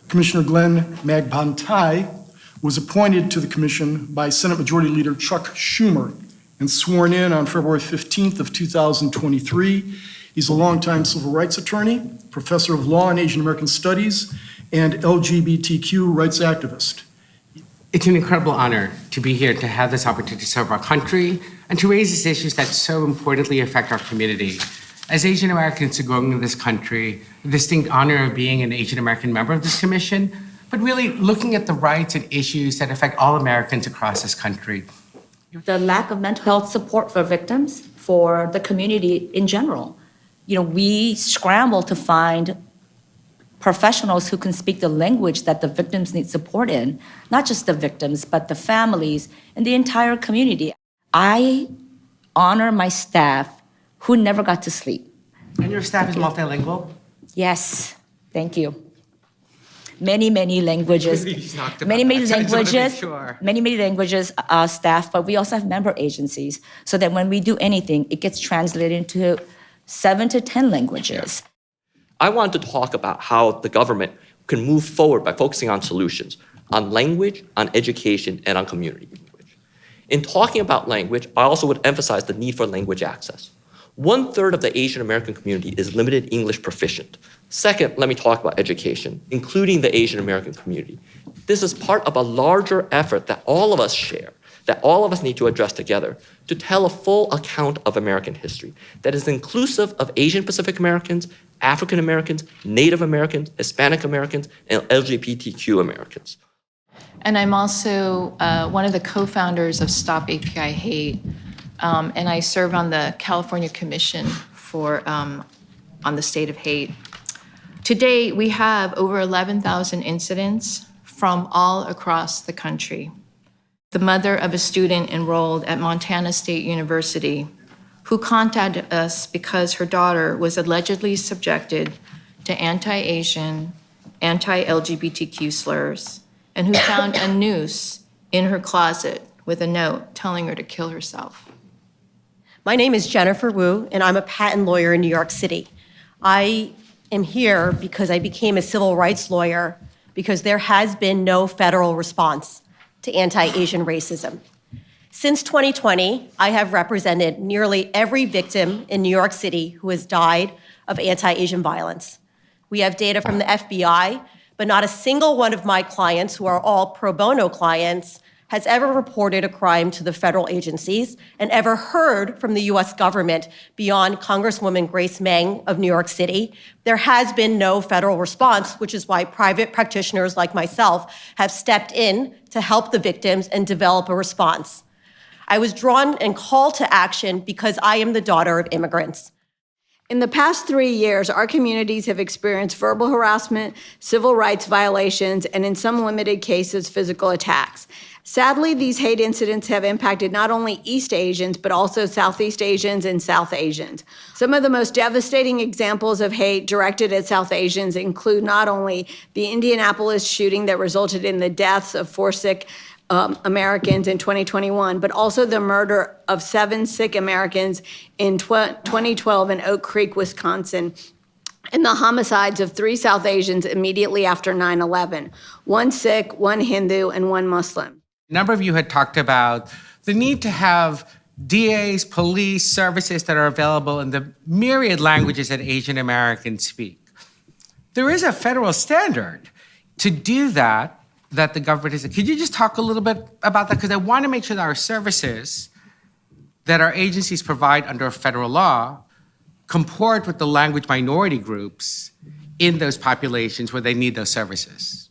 Commissioner Glenn Magbantai was appointed to the commission by Senate Majority Leader Chuck Schumer and sworn in on February 15th of 2023. He's a longtime civil rights attorney, professor of law and Asian American studies, and LGBTQ rights activist. It's an incredible honor to be here to have this opportunity to serve our country and to raise these issues that so importantly affect our community. As Asian Americans are growing in this country, the distinct honor of being an Asian American member of this commission, but really looking at the rights and issues that affect all Americans across this country. The lack of mental health support for victims, for the community in general. We scramble to find professionals who can speak the language that the victims need support in, not just the victims, but the families and the entire community. I honor my staff who never got to sleep. And your staff is multilingual? Yes, thank you. Many languages. Many languages staff, but we also have member agencies so that when we do anything, it gets translated into 7 to 10 languages. I want to talk about how the government can move forward by focusing on solutions, on language, on education, and on community language. In talking about language, I also would emphasize the need for language access. 1/3 of the Asian American community is limited English proficient. Second, let me talk about education, including the Asian American community. This is part of a larger effort that all of us share, that all of us need to address together to tell a full account of American history that is inclusive of Asian Pacific Americans, African Americans, Native Americans, Hispanic Americans, and LGBTQ Americans. And I'm also one of the co-founders of Stop API Hate, and I serve on the California Commission for on the state of hate. Today, we have over 11,000 incidents from all across the country. The mother of a student enrolled at Montana State University who contacted us because her daughter was allegedly subjected to anti-Asian, anti-LGBTQ slurs, and who found a noose in her closet with a note telling her to kill herself. My name is Jennifer Wu, and I'm a patent lawyer in New York City. I am here because I became a civil rights lawyer because there has been no federal response to anti-Asian racism. Since 2020, I have represented nearly every victim in New York City who has died of anti-Asian violence. We have data from the FBI, but not a single one of my clients, who are all pro bono clients, has ever reported a crime to the federal agencies and ever heard from the US government beyond Congresswoman Grace Meng of New York City. There has been no federal response, which is why private practitioners like myself have stepped in to help the victims and develop a response. I was drawn and called to action because I am the daughter of immigrants. In the past 3 years, our communities have experienced verbal harassment, civil rights violations, and in some limited cases, physical attacks. Sadly, these hate incidents have impacted not only East Asians, but also Southeast Asians and South Asians. Some of the most devastating examples of hate directed at South Asians include not only the Indianapolis shooting that resulted in the deaths of 4 sick Americans in 2021, but also the murder of 7 sick Americans in 2012 in Oak Creek, Wisconsin, and the homicides of 3 South Asians immediately after 9/11, 1 Sikh, 1 Hindu, and 1 Muslim. A number of you had talked about the need to have DAs, police, services that are available in the myriad languages that Asian Americans speak. There is a federal standard to do that the government is. Could you just talk a little bit about that? Because I want to make sure that our services that our agencies provide under federal law comport with the language minority groups in those populations where they need those services.